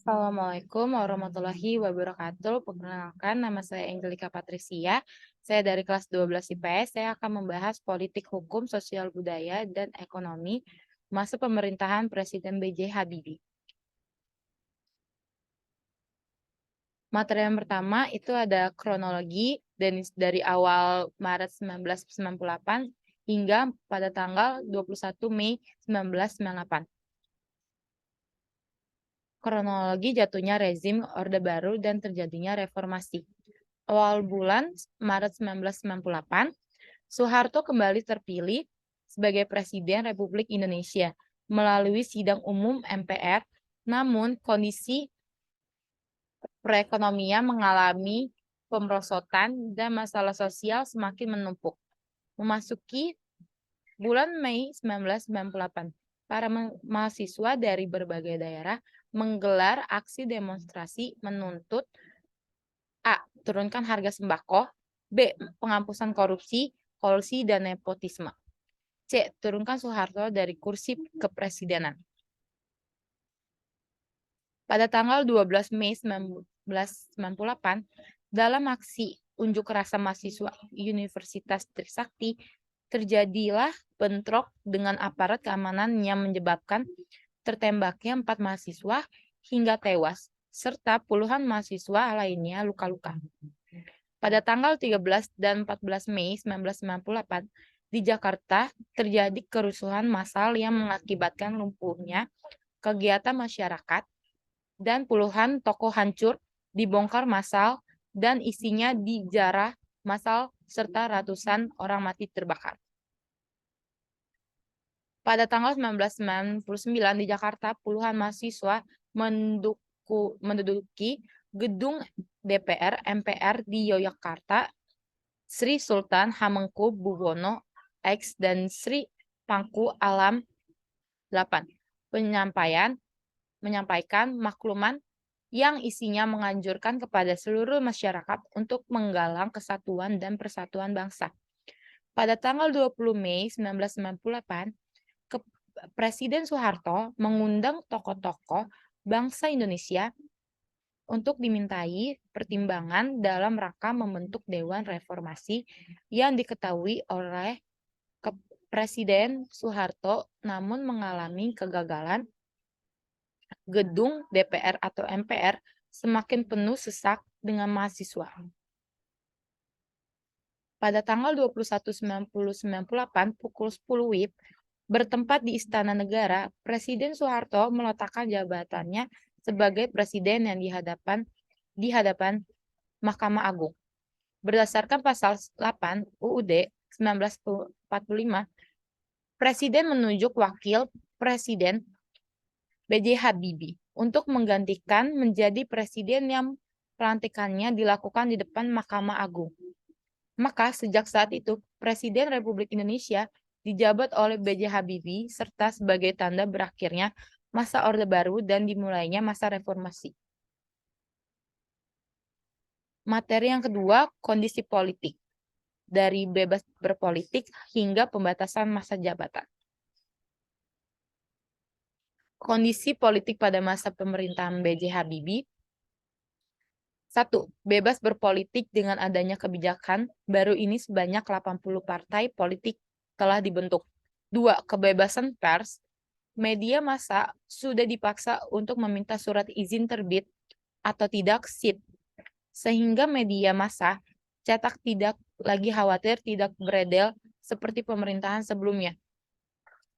Assalamualaikum warahmatullahi wabarakatuh. Perkenalkan, nama saya Angelika Patricia. Saya dari kelas 12 IPS. Saya akan membahas politik hukum, sosial budaya, dan ekonomi masa pemerintahan Presiden B.J. Habibie. Materi yang pertama itu ada kronologi dari awal Maret 1998 hingga pada tanggal 21 Mei 1998. Kronologi jatuhnya rezim Orde Baru dan terjadinya reformasi. Awal bulan Maret 1998, Soeharto kembali terpilih sebagai Presiden Republik Indonesia melalui sidang umum MPR, namun kondisi perekonomian mengalami pemerosotan dan masalah sosial semakin menumpuk. Memasuki bulan Mei 1998, para mahasiswa dari berbagai daerah menggelar aksi demonstrasi menuntut A. Turunkan harga sembako. B. Penghapusan korupsi, kolusi, dan nepotisme. C. Turunkan Soeharto dari kursi kepresidenan. Pada tanggal 12 Mei 1998, dalam aksi unjuk rasa mahasiswa Universitas Trisakti, terjadilah bentrok dengan aparat keamanan yang menyebabkan tertembaknya 4 mahasiswa hingga tewas, serta puluhan mahasiswa lainnya luka-luka. Pada tanggal 13 dan 14 Mei 1998, di Jakarta terjadi kerusuhan massal yang mengakibatkan lumpuhnya kegiatan masyarakat dan puluhan toko hancur, dibongkar massal, dan isinya dijarah massal serta ratusan orang mati terbakar. Pada tanggal 1999 di Jakarta, puluhan mahasiswa menduduki gedung DPR MPR di Yogyakarta, Sri Sultan Hamengkubuwono X dan Sri Pangku Alam 8 menyampaikan makluman yang isinya menganjurkan kepada seluruh masyarakat untuk menggalang kesatuan dan persatuan bangsa. Pada tanggal 20 Mei 1998, Presiden Soeharto mengundang tokoh-tokoh bangsa Indonesia untuk dimintai pertimbangan dalam rangka membentuk Dewan Reformasi yang diketahui oleh Presiden Soeharto namun mengalami kegagalan. Gedung DPR atau MPR semakin penuh sesak dengan mahasiswa. Pada tanggal 21/90/98 pukul 10 WIB, bertempat di Istana Negara, Presiden Soeharto meletakkan jabatannya sebagai presiden yang di hadapan Mahkamah Agung. Berdasarkan pasal 8 UUD 1945, Presiden menunjuk wakil presiden B.J. Habibie untuk menggantikan menjadi presiden yang pelantikannya dilakukan di depan Mahkamah Agung. Maka sejak saat itu, Presiden Republik Indonesia dijabat oleh B.J. Habibie serta sebagai tanda berakhirnya masa Orde Baru dan dimulainya masa reformasi. Materi yang kedua, kondisi politik. Dari bebas berpolitik hingga pembatasan masa jabatan. Kondisi politik pada masa pemerintahan B.J. Habibie. 1. Bebas berpolitik dengan adanya kebijakan baru ini sebanyak 80 partai politik telah dibentuk. 2. Kebebasan pers. Media massa sudah dipaksa untuk meminta surat izin terbit atau tidak SIT, sehingga media massa cetak tidak lagi khawatir tidak beredar seperti pemerintahan sebelumnya.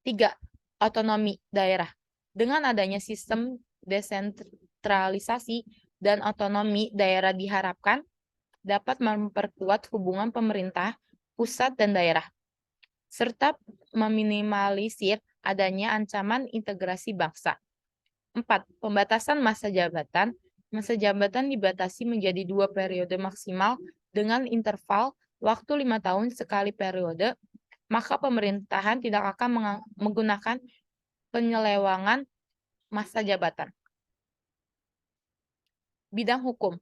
3. Otonomi daerah. Dengan adanya sistem desentralisasi dan otonomi daerah diharapkan dapat memperkuat hubungan pemerintah pusat dan daerah, serta meminimalisir adanya ancaman integrasi bangsa. 4. Pembatasan masa jabatan. Masa jabatan dibatasi menjadi 2 periode maksimal dengan interval waktu 5 tahun sekali periode, maka pemerintahan tidak akan menggunakan penyelewangan masa jabatan. Bidang hukum.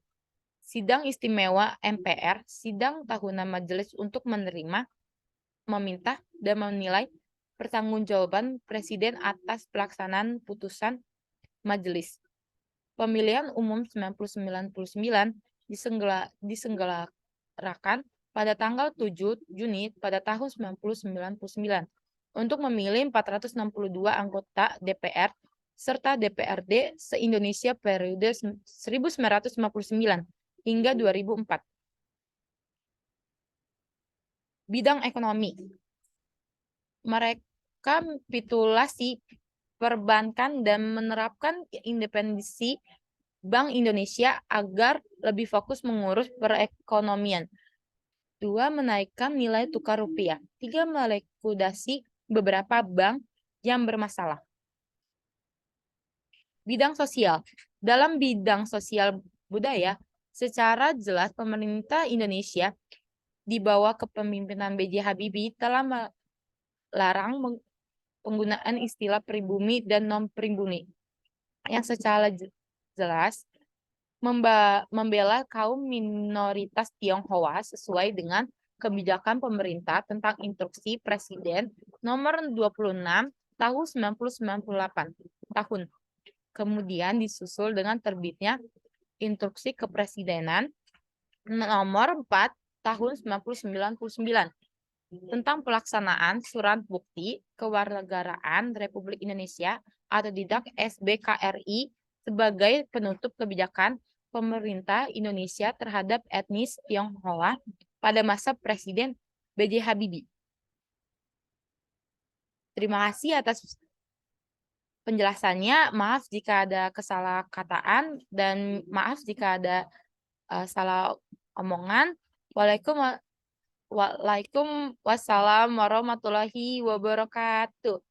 Sidang Istimewa MPR, sidang tahunan majelis untuk menerima, meminta, dan menilai pertanggungjawaban Presiden atas pelaksanaan putusan majelis. Pemilihan umum 1999 diselenggarakan pada tanggal 7 Juni pada tahun 1999 untuk memilih 462 anggota DPR serta DPRD se-Indonesia periode 1959 hingga 2004. Bidang ekonomi. Mereka kapitulasi perbankan dan menerapkan independensi Bank Indonesia agar lebih fokus mengurus perekonomian. 2. Menaikkan nilai tukar rupiah. 3. Melikuidasi beberapa bank yang bermasalah. Bidang sosial. Dalam bidang sosial budaya, secara jelas pemerintah Indonesia di bawah kepemimpinan B.J. Habibie telah melarang penggunaan istilah pribumi dan non-pribumi yang secara jelas membela kaum minoritas Tionghoa sesuai dengan kebijakan pemerintah tentang Instruksi Presiden nomor 26 tahun 1998 Kemudian disusul dengan terbitnya Instruksi Kepresidenan nomor 4 tahun 1999 tentang pelaksanaan surat bukti kewarganegaraan Republik Indonesia atau tidak SBKRI sebagai penutup kebijakan pemerintah Indonesia terhadap etnis Tionghoa pada masa Presiden B.J. Habibie. Terima kasih atas penjelasannya. Maaf jika ada kesalahkataan dan maaf jika ada salah omongan. Waalaikumsalam warahmatullahi wabarakatuh.